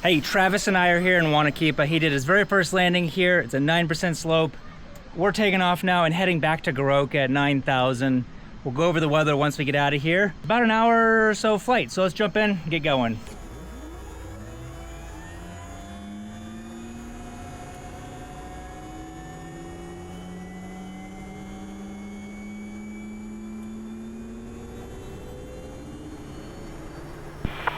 Hey, Travis and I are here in Wanakiepa. He did his very first landing here. It's a 9% slope. We're taking off now and heading back to Goroka at 9,000. We'll go over the weather once we get out of here. About an hour or so flight, so let's jump in and get going.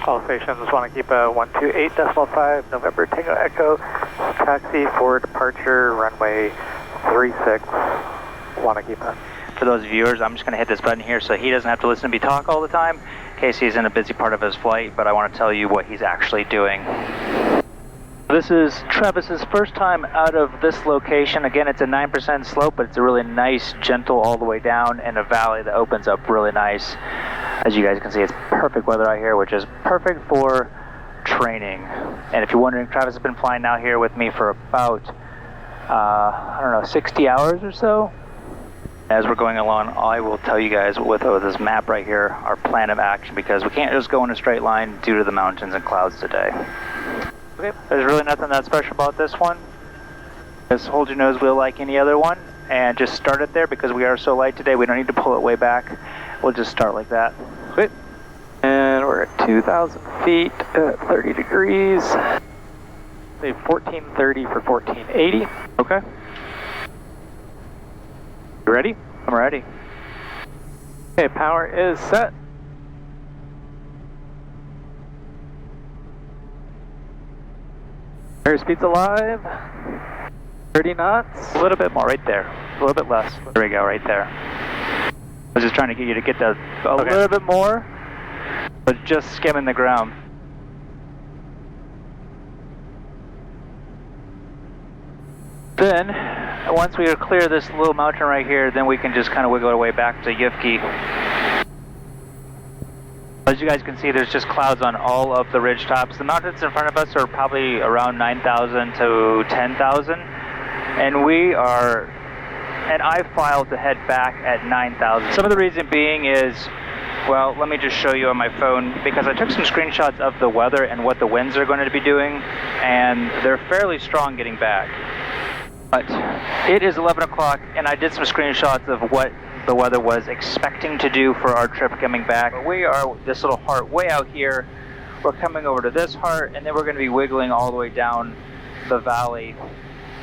All stations want to keep a 128.5 November Tango Echo, taxi for departure, runway 36, want to keep it. For those viewers, I'm just going to hit this button here so he doesn't have to listen to me talk all the time in case he's in a busy part of his flight, but I want to tell you what he's actually doing. This is Travis's first time out of this location. Again, it's a 9% slope, but it's a really nice, gentle all the way down and a valley that opens up really nice. As you guys can see, it's perfect weather out here, which is perfect for training. And if you're wondering, Travis has been flying now here with me for about, I don't know, 60 hours or so. As we're going along, I will tell you guys with this map right here, our plan of action, because we can't just go in a straight line due to the mountains and clouds today. Okay, there's really nothing that special about this one. Just hold your nose wheel like any other one, and just start it there because we are so light today, we don't need to pull it way back. We'll just start like that. Okay. And we're at 2,000 feet at 30 degrees. Say 1430 for 1480. Okay. You ready? I'm ready. Okay, power is set. Airspeed's alive. 30 knots. A little bit more right there. A little bit less. There we go, right there. I was just trying to get you to get that a little bit more, but just skimming the ground. Then, once we clear this little mountain right here, then we can just kind of wiggle our way back to Yufki. As you guys can see, there's just clouds on all of the ridge tops. The mountains in front of us are probably around 9,000 to 10,000, and we are... and I filed to head back at 9,000. Some of the reason being is, well, let me just show you on my phone, because I took some screenshots of the weather and what the winds are going to be doing, and they're fairly strong getting back. But it is 11 o'clock, and I did some screenshots of what the weather was expecting to do for our trip coming back. We are this little heart way out here. We're coming over to this heart, and then we're going to be wiggling all the way down the valley,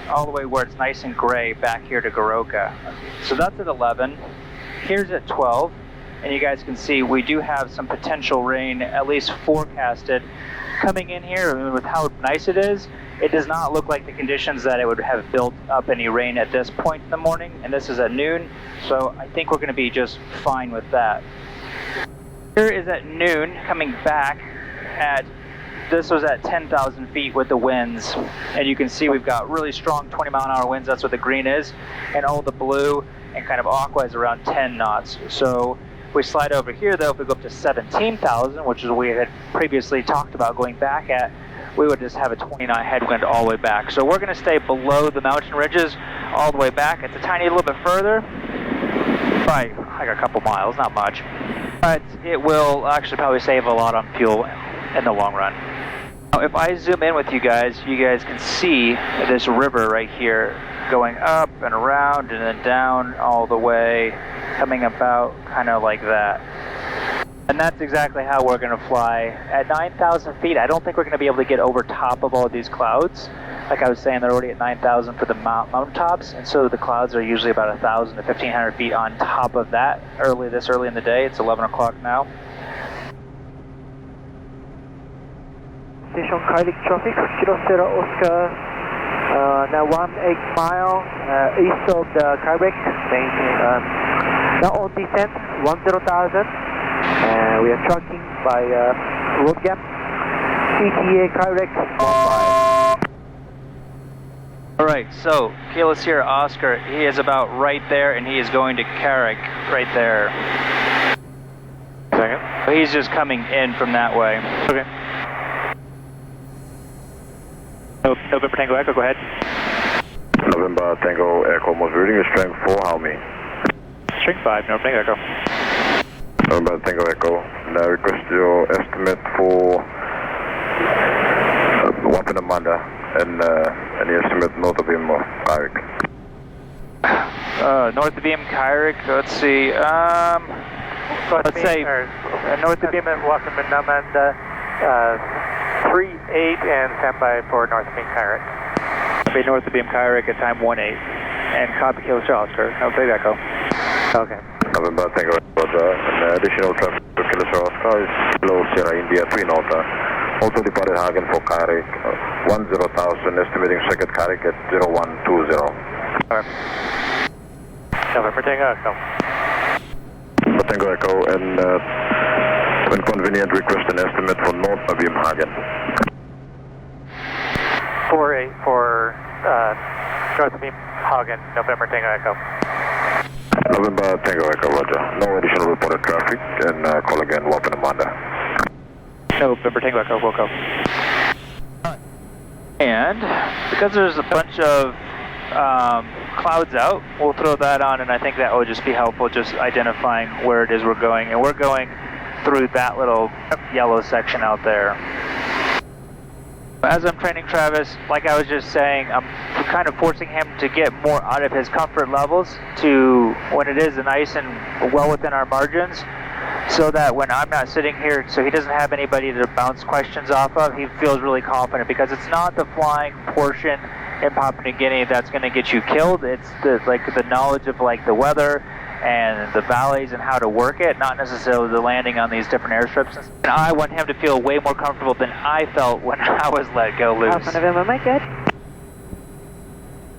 all the way where it's nice and gray back here to Goroka. So that's at 11. Here's at 12, and you guys can see we do have some potential rain, at least forecasted, coming in here. I mean, with how nice it is, it does not look like the conditions that it would have built up any rain at this point in the morning, and this is at noon, so I think we're going to be just fine with that. Here is at noon, coming back at this was at 10,000 feet with the winds, and you can see we've got really strong 20-mile-an-hour winds. That's what the green is, and all the blue and kind of aqua is around 10 knots. So if we slide over here, though, if we go up to 17,000, which is what we had previously talked about going back at, we would just have a 20-knot headwind all the way back. So we're going to stay below the mountain ridges all the way back. It's a tiny little bit further, probably like a couple miles, not much, but it will actually probably save a lot on fuel in the long run. Now, if I zoom in with you guys can see this river right here going up and around and then down all the way, coming about kind of like that. And that's exactly how we're going to fly. At 9,000 feet, I don't think we're going to be able to get over top of all these clouds. Like I was saying, they're already at 9,000 for the mountain tops, and so the clouds are usually about 1,000 to 1,500 feet on top of that this early in the day. It's 11 o'clock now. Station Kylik traffic, Kilo Sierra Oscar, now 18 mile east of the Kylik, now on descent, 10,000, we are tracking by road gap, ETA Kylik. Alright, so Kilo Sierra Oscar, he is about right there, and he is going to Carrick right there. Second. So he's just coming in from that way. Okay. November Tango Echo, go ahead. November Tango Echo, most reading is strength 4, how many? Strength 5, November Tango Echo. November Tango Echo, now request your estimate for Wapin Amanda, and any estimate north of him or Kyrick? North of beam, Kyrick, let's see, let's say north of beam at Wapin Amanda, 38 and standby for north of beam Kyrick. be north of beam Kyrick at time 18, and copy Kilo Sierra Oscar, no take echo. Okay. November Tango Roger, and additional traffic to Kilo Sierra Oscar is below Sierra India 3 Nota. Also departed Hagen for Kyrick, 10,000, estimating second Kyrick at 0120. Okay. November Tango Echo. Tango Echo, and when convenient, request an estimate for north of beam Hagen. 48 for north of beam Hagen, November Tango Echo. November Tango Echo, Roger. No additional reported traffic, and call again, Wapin Amanda. November Tango Echo, we'll go. And because there's a bunch of clouds out, we'll throw that on, and I think that will just be helpful, just identifying where it is we're going. And we're going through that little yellow section out there. As I'm training Travis, like I was just saying, I'm kind of forcing him to get more out of his comfort levels to when it is nice and well within our margins, so that when I'm not sitting here, so he doesn't have anybody to bounce questions off of, he feels really confident, because it's not the flying portion in Papua New Guinea that's going to get you killed. It's the knowledge of like the weather and the valleys and how to work it, not necessarily the landing on these different airstrips. And I want him to feel way more comfortable than I felt when I was let go loose. Alpha November, Mike, good.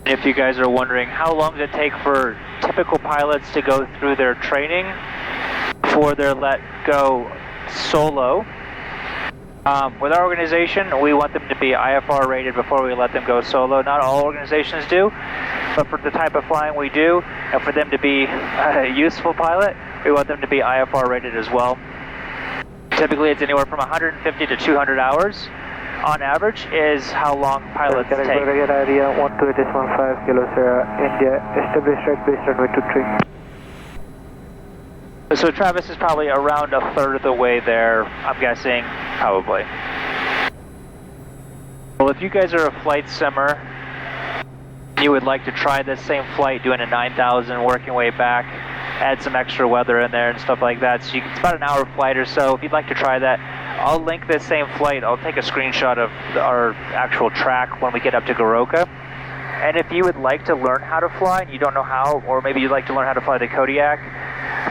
If you guys are wondering, how long does it take for typical pilots to go through their training before they're let go solo? With our organization, we want them to be IFR rated before we let them go solo. Not all organizations do, but for the type of flying we do, and for them to be a useful pilot, we want them to be IFR rated as well. Typically, it's anywhere from 150 to 200 hours on average is how long pilots take. Area 128.15 Kilo Sierra India, established right base runway 23. So Travis is probably around a third of the way there, I'm guessing, probably. Well, if you guys are a flight simmer, you would like to try this same flight, doing a 9,000, working way back, add some extra weather in there and stuff like that. So it's about an hour flight or so. If you'd like to try that, I'll link this same flight. I'll take a screenshot of our actual track when we get up to Goroka. And if you would like to learn how to fly and you don't know how, or maybe you'd like to learn how to fly the Kodiak,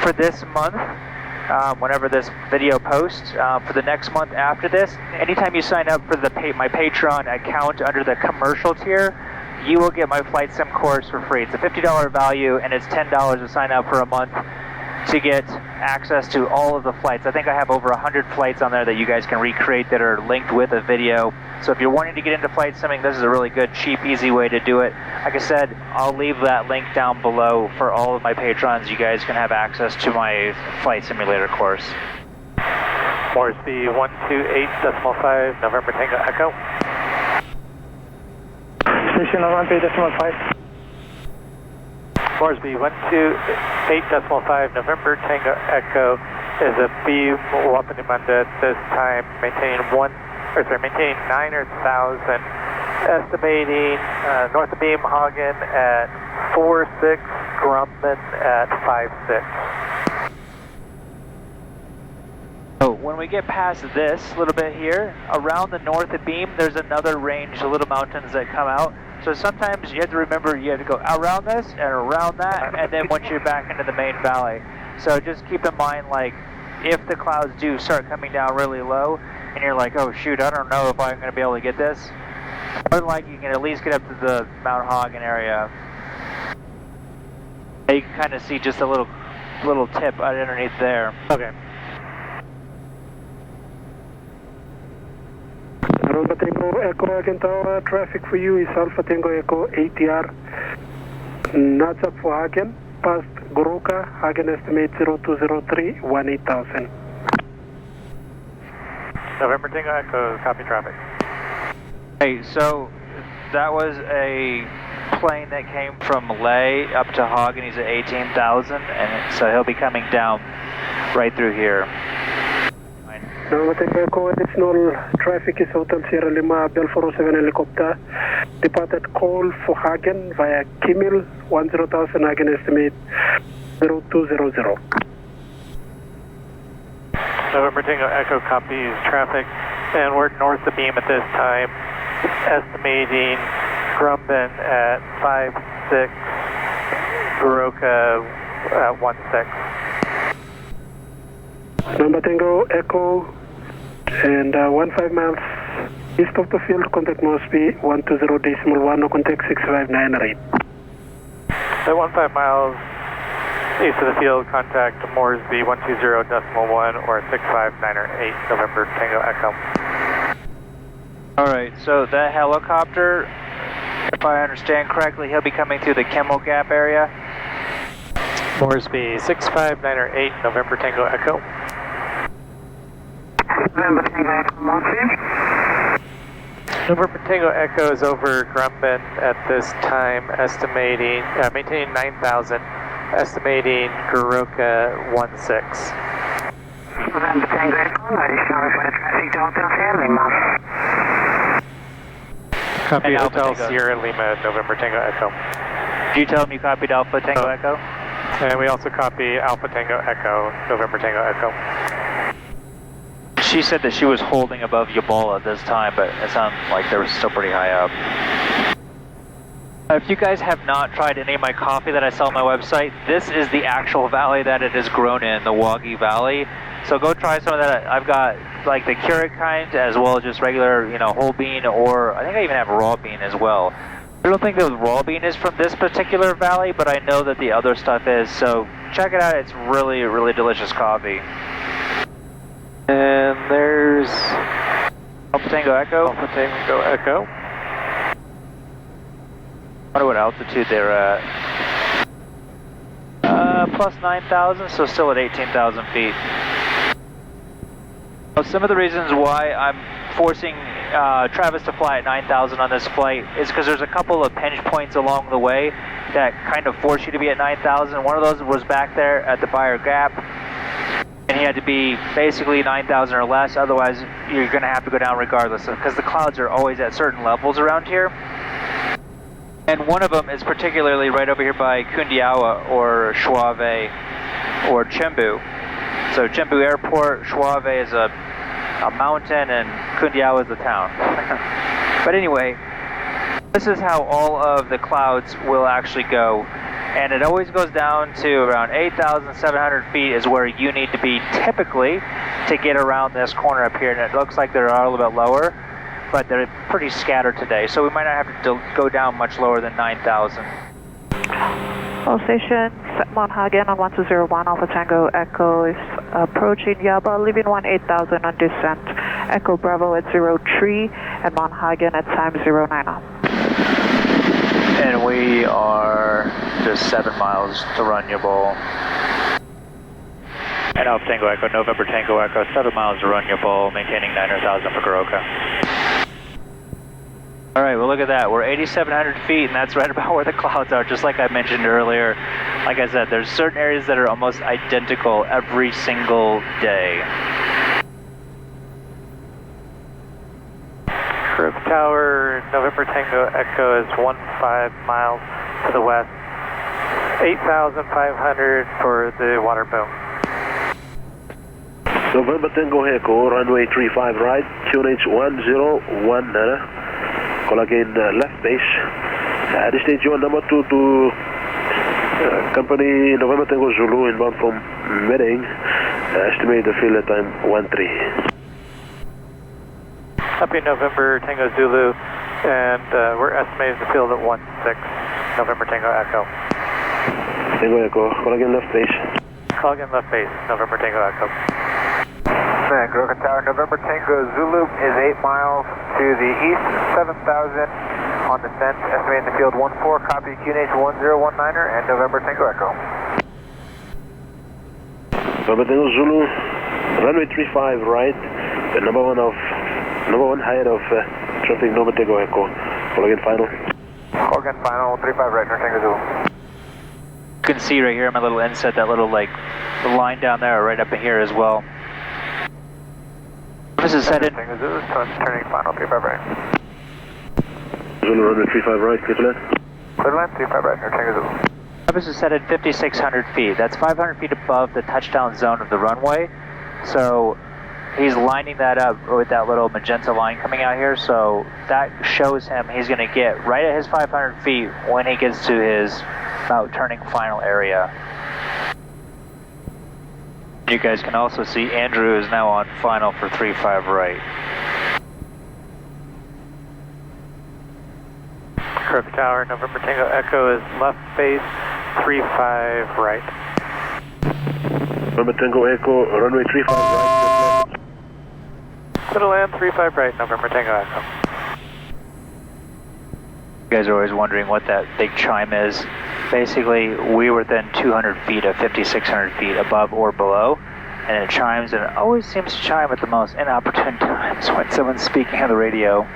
for this month, whenever this video posts, for the next month after this, anytime you sign up for my Patreon account under the commercial tier, you will get my flight sim course for free. It's a $50 value, and it's $10 to sign up for a month to get access to all of the flights. I think I have over 100 flights on there that you guys can recreate that are linked with a video. So if you're wanting to get into flight simming, this is a really good, cheap, easy way to do it. Like I said, I'll leave that link down below for all of my patrons. You guys can have access to my flight simulator course. Moresby 128.5, November Tango Echo. Station 128.5. Moresby 128.5, November Tango Echo is a beam Wapin Amanda at this time, maintaining 9,000, estimating north of beam Hagen at 46, Grumman at 56. So when we get past this little bit here, around the north of beam, there's another range of little mountains that come out. So sometimes you have to remember you have to go around this and around that, and then once you're back into the main valley. So just keep in mind, like, if the clouds do start coming down really low, and you're like, oh shoot, I don't know if I'm going to be able to get this, more than likely you can at least get up to the Mount Hagen area. You can kind of see just a little tip underneath there. Okay. Alpha Tango Echo Hagen Tower, traffic for you is Alpha Tango Echo ATR. Nats up for Hagen, past Goroka, Hagen estimate 0203, 18,000. November Tango Echo, copy traffic. Hey, so that was a plane that came from Leh up to Hagen. He's at 18,000, and so he'll be coming down right through here. November Tango Echo, additional traffic is Hotel Sierra Lima, Bell 407 helicopter. Departed call for Hagen via Kimmel, 10,000 Hagen estimate 0200. November Tango Echo copies traffic, and we're north of beam at this time, estimating Grumman at 5-6, Goroka at 1-6. November Tango Echo, and 15 miles east of the field, contact Moresby 120.1, no contact 659 At 15 miles east of the field, contact Moresby 120.1 or 659 November Tango Echo. Alright, so that helicopter, if I understand correctly, he'll be coming through the Kimmel Gap area. Moresby 659 November Tango Echo. November Tango Echo, Moresby. November Tango Echo is over Grumman at this time, estimating, maintaining 9,000, estimating Goroka 1-6. November Tango Echo, additional reported traffic to Hotel Sierra Lima. Copy And Hotel Alpha Tango. Sierra Lima, November Tango Echo. Did you tell him you copied Alpha Tango Echo? And we also copy Alpha Tango Echo, November Tango Echo. She said that she was holding above Yabala at this time, but it sounded like they were still pretty high up. If you guys have not tried any of my coffee that I sell on my website, this is the actual valley that it is grown in, the Wagi Valley. So go try some of that. I've got like the Keurig kind, as well as just regular, whole bean, or I think I even have raw bean as well. I don't think the raw bean is from this particular valley, but I know that the other stuff is. So check it out. It's really, really delicious coffee. And there's Alpha Tango Echo. Alpha Tango Echo. I wonder what altitude they're at. Plus 9,000, so still at 18,000 feet. Well, some of the reasons why I'm forcing Travis to fly at 9,000 on this flight is because there's a couple of pinch points along the way that kind of force you to be at 9,000. One of those was back there at the Buyer Gap, and he had to be basically 9,000 or less, otherwise you're going to have to go down regardless, because the clouds are always at certain levels around here. And one of them is particularly right over here by Kundiawa or Shuave or Chimbu. So Chimbu Airport, Shuave is a mountain, and Kundiawa is the town. But anyway, this is how all of the clouds will actually go. And it always goes down to around 8,700 feet is where you need to be typically to get around this corner up here. And it looks like they're a little bit lower, but they're pretty scattered today. So we might not have to go down much lower than 9,000. All stations, Mount Hagen on 1201, Alpha Tango Echo is approaching Yaba, leaving 18,000 on descent. Echo Bravo at 03 and Mount Hagen at time 090. And we are just 7 miles to Runyable. And Alpha Tango Echo, November Tango Echo, 7 miles to Runyable, maintaining 9,000 for Goroka. All right, well look at that. We're 8,700 feet, and that's right about where the clouds are, just like I mentioned earlier. Like I said, there's certain areas that are almost identical every single day. Roof Tower, November Tango Echo is 15 miles to the west. 8,500 for the water boom. November Tango Echo, runway 35 right, QNH 1019. Call again left base. This stage your number 2 to company November Tango Zulu inbound from Medding. Estimate the field at time 13. Copy November Tango Zulu, and we're estimating the field at 16, November Tango Echo. Tango Echo, call again left base. Call again left base, November Tango Echo. Goroka Tower, November Tango Zulu is 8 miles to the east, 7,000 on descent, estimating the field 14, copy QNH 1019er and November Tango Echo. November Tango Zulu, runway 35 right, the number one height of traffic November Tango Echo. Call again final. Call again final, 35 right, Tango Zulu. You can see right here in my little inset, that little the line down there, right up in here as well. Compass is set in. Tango Zulu, turning final 35 right. Zulu runway 35 right, clear to land. Clear to land, 35 right, Tango Zulu. Compass is set at 5,600 feet. That's 500 feet above the touchdown zone of the runway. So he's lining that up with that little magenta line coming out here. So that shows him he's going to get right at his 500 feet when he gets to his about turning final area. You guys can also see Andrew is now on final for 35 right. Crook Tower, November Tango Echo is left base, 35 right. November Tango Echo, runway 35 right. Clear to land, 35 right, November Tango Echo. You guys are always wondering what that big chime is. Basically, we were within 200 feet of 5,600 feet above or below, and it chimes, and it always seems to chime at the most inopportune times when someone's speaking on the radio.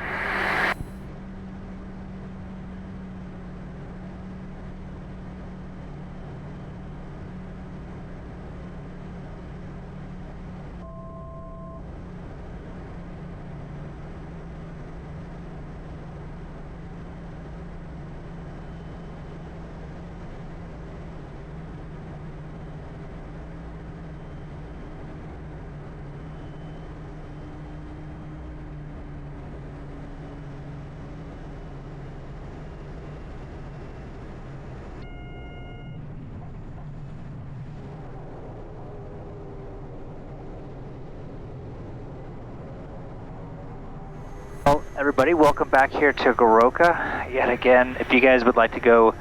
Well, everybody, welcome back here to Goroka. Yet again, if you guys would like to go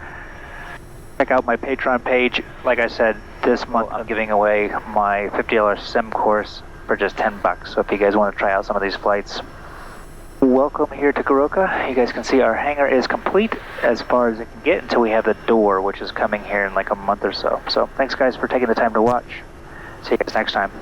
check out my Patreon page, like I said, this month I'm giving away my $50 sim course for just $10. So if you guys want to try out some of these flights, welcome here to Goroka. You guys can see our hangar is complete as far as it can get until we have the door, which is coming here in like a month or so. So thanks guys for taking the time to watch. See you guys next time.